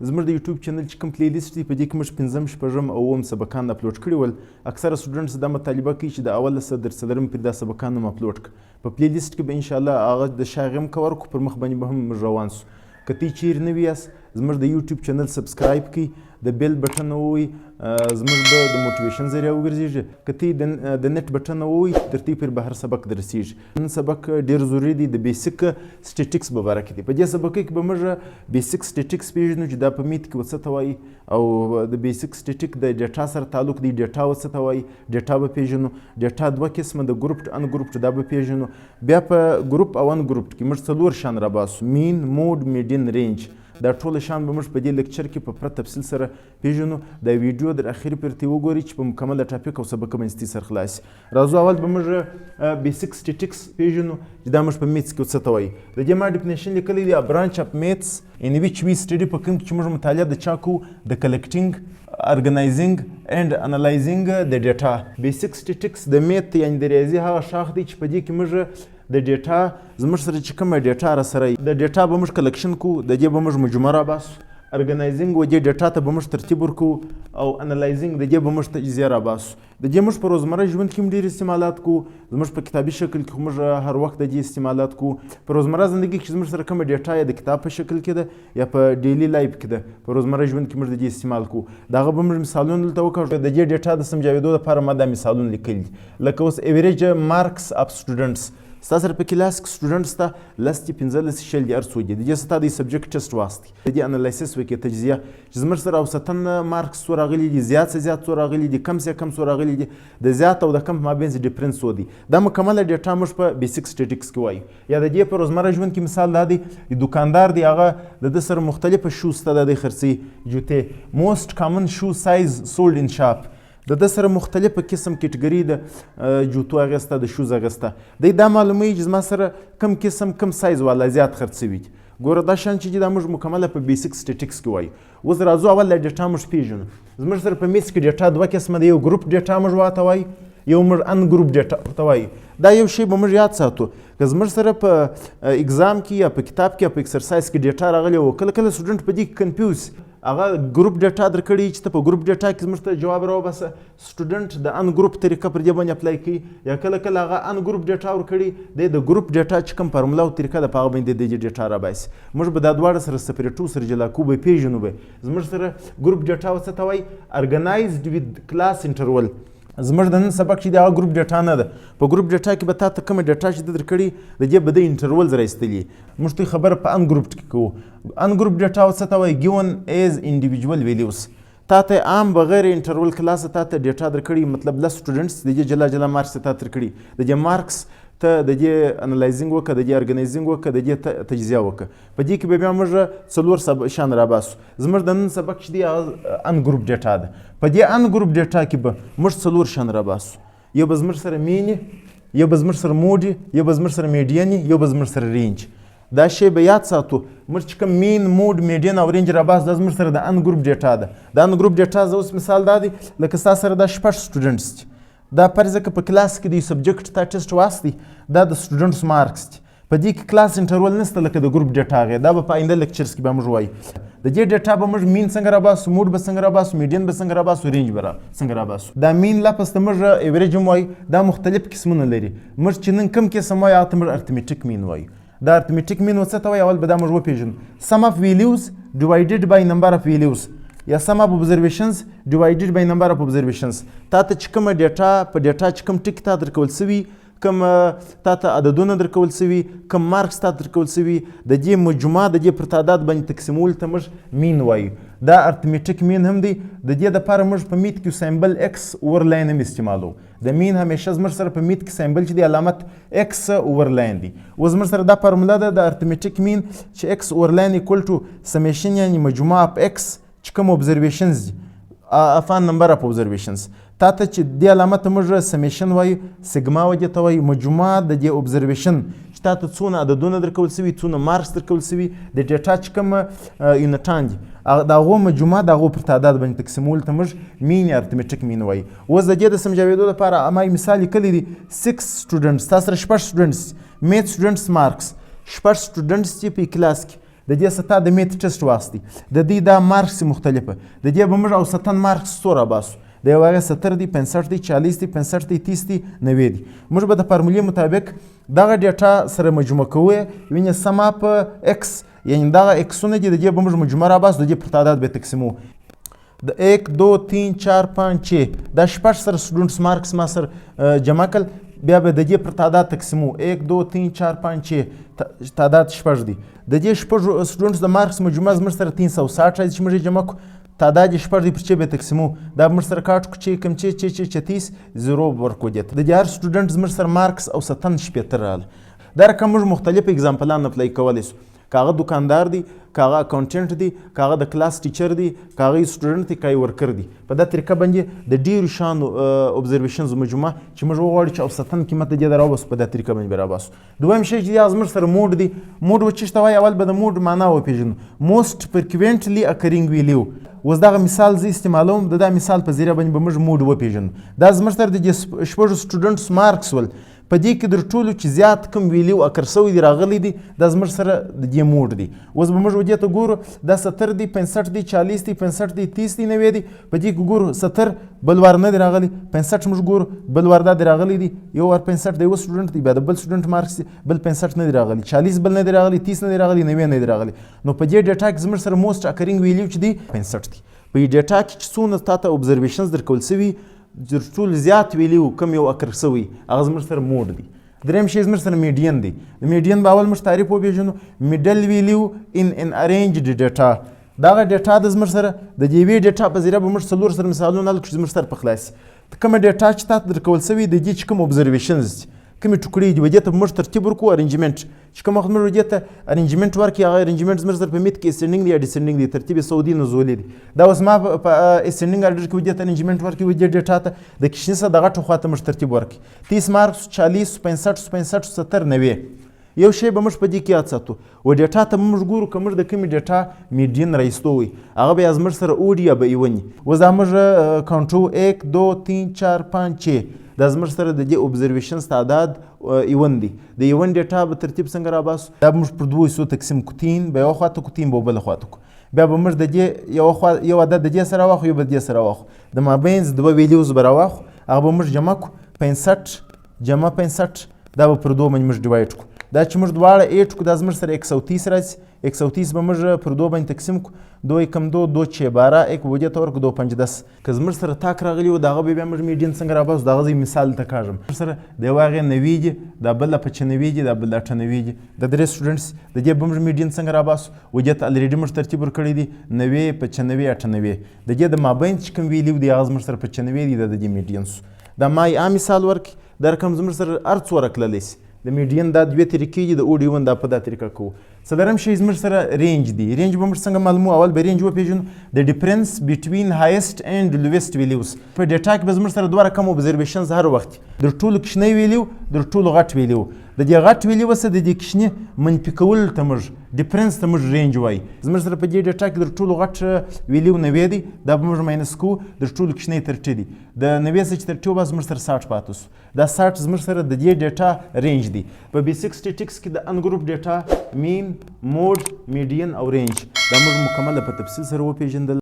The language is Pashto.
زموږ د یوټیوب چینل چې کوم پلی لیست دی په دې کې موږ 5م 6م او 9م سبقان اپلوډ کړي ول. اکثره سټوډنټس دا مطالبه کوي چې د اول څخه تر څلورم پورې دا سبقان هم اپلوډ کړي. په پلی لیست کې به انشاءالله هغه د شاغې هم کور کړو، پر مخ باندې به هم موږ روان سو. که تی چیرې نوي یاست زموږ د یوټیوب چینل سبسکرایب کړئ، د بیل بټن ووهئ، زموږ به د موټیویشن ذریعه وګرځېږي. که تی د نت بټن ووهئ تر دې پورې به هر سبق در رسېږي. نن سبق ډېر ضروري دی، د بیسیک سټیټکس په باره کې دی. په دې سبق کې به موږ بیسیک سټیټکس پېژنو چې دا په میت کې څه ته وایي، او د بیسیک سټیټک د ډیټا سره تعلق دی. ډیټا څه ته وایي، ډیټا به پېژنو. ډیټا دوه قسمه، د ګروپ ان ګروپ دا به پېژنو. بیا په ګروپ او ان ګروپ کې موږ 4 شان راباسو: مین، مود، میډین، رینج. دا ټول شان به موږ په دې لیکچر کې په پوره تفصیل سره پیژنو. دا ویډیو در اخري پورې وګورئ چې په مکمله ټاپک او سبق باندې سر خلاص. راځو اول به موږ بیسیک سټیټکس پیژنو چې دا موږ په میتس کې څه ته وایي. د دې ما ډیفینیشن لیکلی دی: برانچ اف میتس ان ویچ وی سټډي، په کوم کې چې موږ مطالعه د چا کوو، د کلیکټینګ، ارګنایزینګ اینډ انالایزینګ د ډیټا. بیسیک سټیټکس د میت یعنې د ریاضي هغه شاخ دی چې په دې کې موږ د ډیټا زموږ سره چې کومه ډیټا را سره د ډیټا به موږ کلیکشن کوو، د دې به موږ مجموعه راباسو. ارګنایزینګ و دې ډیټا ته به موږ ترتیب ورکوو، او انالایزینګ د دې به موږ تجزیه راباسو. د دې موږ په روزمره ژوند کې هم ډېر استعمالات کوو، زموږ په کتابي شکل کې موږ هر وخت د دې استعمالات کوو. په روزمره زندګي کې زموږ سره کومه ډیټا یا د کتاب په شکل کې ده یا په ډیلی لایف کې ده، په روزمره ژوند کې موږ د دې استعمال کوو. د هغه به موږ مثالونه دلته وکړو. د دې ډیټا د سمجاوېدو لپاره ما دا مثالونه لیکلي دي. لکه اوس ایوریج مارکس اف سټوډنټس، ستا سره په کلاس کې سټوډنټ سته 10 دي 15 شل دي هر څوک دي. د دې ستا د سبجیکټ ټیسټ واخلي، د دې انالیسس وکړي، تجزیه چې زموږ سره اوسطن مارکس څو راغلي دي، زیات څه زیات څو راغلي دي، کم څه کم څو راغلي دي، د زیات او د کم مابین څه ډیفرنس څه دی. دا مکمله ډیټا موږ په بیسیک سټیټکس کې وایو. یا د دې په روزمره ژوند کې مثال دا دی: دکاندار دی، هغه د ده سره مختلفه شوز ته د خرڅوي، جوتې. موسټ کامن شو سایز سولډ ان شاپ، د ده سره مختلفه قسم کټګري د جوتو اخیسته، د شوز اخیسته. دی دا معلوموي چې زما سره کم قسم کم سایز والا زیات خرڅوي. ګوره دا شان چې دا موږ مکمله په بیسیک سټیټکس کې وایو. اوس راځو اول د ډیټا موږ پیژنو. زموږ سره په میتس کې ډیټا دوه قسمه ده: یو ګروپ ډیټا موږ ورته وایو، یو موږ ان ګروپ ډیټا ورته وایو. دا یو شی به موږ یاد ساتو. که زموږ سره په اگزام کې یا په کتاب کې یا په ایکسرسایز کې ډیټا راغلی او کله کله سټوډنټ په دې کې کنفیوز، هغه ګروپ ډیټا درکړي چې ته په ګروپ ډیټا کې زموږ ته جواب راوباسه، سټوډنټ د ان ګروپ طریقه پر دې باندې اپلای کوي. یا کله کله هغه ان ګروپ ډیټا ورکړي، دی د ګروپ ډیټا چې کوم فارمولا او طریقه ده په هغه باندې د ډیټا راباسي. موږ به دا دواړه سره سپریټو سره جلا کوو، به پیژنو. به زموږ سره ګروپ ډیټا څه ته وایي؟ ارګنایزډ وذ کلاس انټرول. زموږ د نن سبق چې د هغه ګروپ ډیټا نه ده. په ګروپ ډیټا کې به تا ته کومه ډیټا چې ده درکړي د دې به د انټرولز راایستلي. موږ ته خبره په ان ګروپ کې کوو. ان ګروپ ډیټا څه ته وایي؟ ګیون ایز انډیویجوال ویلیوز. تا ته عام بغیر انټرول کلاس تا ته ډیټا درکړي، مطلب 10 سټوډنټس د دې جلا جلا مارکس تا درکړي. د دې مارکس ته د دې انالایزینګ وکړه، د دې ارګنایزینګ وکړه، د دې تجزیه وکړه. په دې کې به بیا موږ 4 شان راباسو. زموږ د نن سبق چې دی ان ګروپ ډیټا ده. په دې ان ګروپ ډیټا کې به موږ 4 شان راباسو. یو به زموږ سره مینی، یو به زموږ سره مودي، یو به زموږ سره میډینی، یو به زموږ سره رینج. دا شی به یاد ساتو. موږ چې کوم مین، مود، میډین او رینج راباس دا زموږ سره د ان ګروپ ډیټا ده. د ان ګروپ ډیټا زه اوس مثال دا دی لکه ستا سره دا 6 سټوډنټس دي. دا فرض که په کلاس کې د سبجیکټ تا ټیسټ واخلي، دا د سټوډنټس مارکس دي. په دې کې کلاس انټرول نشته لکه د ګروپ ډیټا هغې. دا به په آینده لیکچرز کې به موږ وایو. د دې ډیټا به موږ مین څنګه راباسو، مود به څنګه راباسو، میډین به څنګه راباسو، رینج به څنګه راباسو. دا مین لفظ ته موږ ایوریج هم وایو. دا مختلف قسمونه لري. موږ چې نن کوم قسم وایو هغه ته موږ ارتمیټیک مین وایو. دا ارتمیټیک مین څه ته وایي؟ اول به دا موږ وپېژنو. سم اف ویلیوز ډیوایډډ بای نمبر اف ویلیوز، یا سم اف ابزرویشنز ډیوایډډ بای نمبر اف ابزرویشنز. تا ته چې کومه ډیټا په ډیټا چې کوم ټکي تا درکول سوي، کوم تا ته عددونه درکول سوي، کوم مارکس تا درکول سوي، د دې مجموعه د دې پر تعداد باندې تقسیمول ته موږ مین وایو. دا ارتمیټیک مین هم دی. د دې دپاره موږ په میت کې سمبل ایکس اوور لاین هم استعمالوو. د مین همیشه زموږ سره په میت کې سمبل چې دی علامت ایکس اوور لاین دی. اوس زموږ سره دا فارموله ده د ارتمیټیک مین چې ایکس اوور لاین ایکول ټو سمیشن یعنې مجموعه اف ایکس چې کوم ابزرویشنز دي افان نمبر اف ابزرویشنز. تا ته چې دې علامه ته موږ سمیشن وایو، سیګما و دې ته وایو، مجموعه د دې ابزرویشن چې تا ته څونه عددونه درکول سوي، څونه مارکس درکول سوي، د ډیټا چې کوم یونټان دي د هغو مجموعه د هغو پر تعداد باندې تقسیمول ته موږ مین یا ارتمیټیک مین وایو. اوس د دې د سمجاوېدو لپاره ما مثال لیکلی دی: 6 سټوډنټس، تا سره 6 سټوډنټس، میت سټوډنټس مارکس 6 سټوډنټس دي په کلاس کې. د دې ستا د میت ټسټ واخیستی د دې دا مارکس مختلفه د دې به موږ اوسطن مارکس څو راباسو د یو هغې 70 دی 65 دی 40 دی 65 دی 30 دی 90 دی موږ به د فارمولې مطابق دغه ډیټا سره مجموع کوو وینې سما په ایکس یعنی دغه ایکسونه دي د دې به موږ مجموع راباسو د دې پر تعداد به تقسیمو د 1 2 3 4 5 6 دا شپږ سره سټوډنټس مارکس ما سره جمع کړل بیا به د دې پر تعداد تقسیمو 1 2 3 4 5 6 تعداد شپږ دی د دې شپږ سټوډنټس د مارکس مجموعه زموږ سره 360 راځي چې موږ یې جمع کړو تعداد یې شپږ دی پر چې به تقسیمو دا موږ سره کاټ کړو چې کوم چې 36 0 ورکو دي د دې هر سټوډنټ زموږ سره مارکس اوسطن شپېته راغله دا رقم موږ مختلف اګزامپلان اپلای کولی سو که هغه دوکاندار دی که هغه اکاونټنټ دی که هغه د کلاس ټیچر دی که هغه سټوډنټ دی که یې ورکر دی په دا طریقه باندې د ډېرو شانو ابزرویشنز مجموعه چې موږ وغواړو چې اوسطن قیمت د دې د راوباسو په دا طریقه باندې به راباسو دویم شی چې دا زموږ سره موډ دی موډ به چېرته وایي اول به د موډ معنا وپېژنو موسټ فرکوینټلی اکرینګ ویلیو اوس دغه مثال زه استعمالوم د دا مثال په ذریعه باندې به موږ موډ وپېژنو دا زموږ سره د دې شپږو سټوډنټس مارکس ول په دې کې در ټولو چې زیات کم ویلیو اکر سوی دی راغلی دی دا زموږ سره د دې موډ دی اوس به موږ دې ته ګورو دا 70 دی 65 دی 40 دی 65 دی 30 دی 90 دی په دې کې ګورو 70 بل وار نه دی راغلی 65 موږ ګورو بل وار دا دی راغلی دی یو وار 65 دی یو سټوډنټ دی بیا د بل سټوډنټ مارکس بل 65 نه دی راغلی 40 بل نه دی راغلی 30 نه دی راغلی 90 نه دی راغلی نو په دې ډیټا کې زموږ سره موسټ اکرینګ ویلیو چې دی 65 دی په دې ډیټا کې چې څونه تاته ابزرویشنز درکول سوي تر ټولو زیات ویلیو کم یو اکر سوی هغه زموږ سره موډ دی دریم شی زموږ سره میډین دی د میډین به اول موږ تعریف وپېژنو میډل ویلیو ان ارینجډ ډیټا دغه ډیټا د زموږ سره د دې یوې ډیټا په ذریعه به موږ څلور سره مثالونه حل کړو چې زموږ سره په خلاص کومه ډیټا چې تاته درکول سوي د دې چې کوم ابزرویشنز دي کومې ټوکړې دي دې ته به موږ ترتیب ورکړو ارینجمنټ چې کوم وخت موږ دې ته ارینجمنټ ورکړي هغه ارینجمنټ زموږ سره په میت کې اسټنډینګ دی یا ډسنډینګ دی ترتیب سعودي نزولي دی دا اوس ما په اسټنډینګ آرډر کې دې ته ارینجمنټ ورکړي دې ډیټا ته د کشني سره د غټو خواته موږ ترتیب ورکړي 30 مارکس 40 65 65 70 90 یو شی به موږ په دې کې یاد ساتو و ډیټا ته موږ ګورو که موږ د کومې ډیټا میډین رایستو وي هغه بیا زموږ سره اوډي یا به یې ونی اوس دا موږ کاونټو 1 2 3 4 5 6 دا زموږ سره د دې ابزرویشنز تعداد ایون دی د ایون ډیټا به ترتیب څنګه راباسو دا به موږ پر دوو حصو تقسیم کو تین به یوه خواته کو تین به بله خواته کو بیا به موږ د دې یو عدد د دې سره واخو یو به د دې سره واخو د مابینځ دوه ویلیوز به راواخو هغه به موږ جمع کو 65 جمع 65 دا به پر دوه باندې موږ ډیوایډ کو دا چې موږ دواړه ایټ کو دا زموږ سره 130 راځي 130 به موږ پر دوه باندې تقسیم کو 2 کم 2 2 6 12 1 وجه تور کو 2 5 10 که زموږ سره تاک راغلی و دغه بیا موږ میډین څنګه راباسو دغه زه مثال ته کاږم سره د یو هغې 90 دي دا بله 95 دي دا بل 98 دي د درې سټوډنټس د دې به موږ میډین څنګه راباسو وجه ته الریډي موږ ترتیب ورکړی دي 90 95 98 د دې د مابین چې کوم ویلیو دی هغه زموږ سره 95 دي د دې میډین سو دا ما یې عام مثال ورکړي دا رقم زموږ سره هر څو ورکړلی سي د میډین دا دوې طریقې دي د اوډ ایون دا په دا طریقه کوو څلورم شی زموږ سره رینج دی رینج به موږ څنګه معلومو اول به رینج وپېژنو د ډیفرنس بټوین هایسټ اینډ لویسټ ویلیوز په ډیټا کې به زموږ سره دوه رقم ابزرویشنز هر وخت در ټولو کوچنی ویلیو در ټولو غټ ویلیو د دې غټ ویلیو څخه د دې کوچني منفي کولو ته موږ ډیفرنس ته موږ رینج وایي زموږ سره په دې ډیټا کې در ټولو غټ ویلیو 90 دی دا به موږ ماینس کوو در ټولو کوچنی 30 دی د 90 څخه چې 30 به زموږ سره 60 پاتې سو دا 60 زموږ سره د دې ډیټا رینج دی په بیسیک سټیټکس کې د ان ګروپ ډیټا مین موډ میډین او رینج دا موږ مکمله په تفصیل سره وپېژندل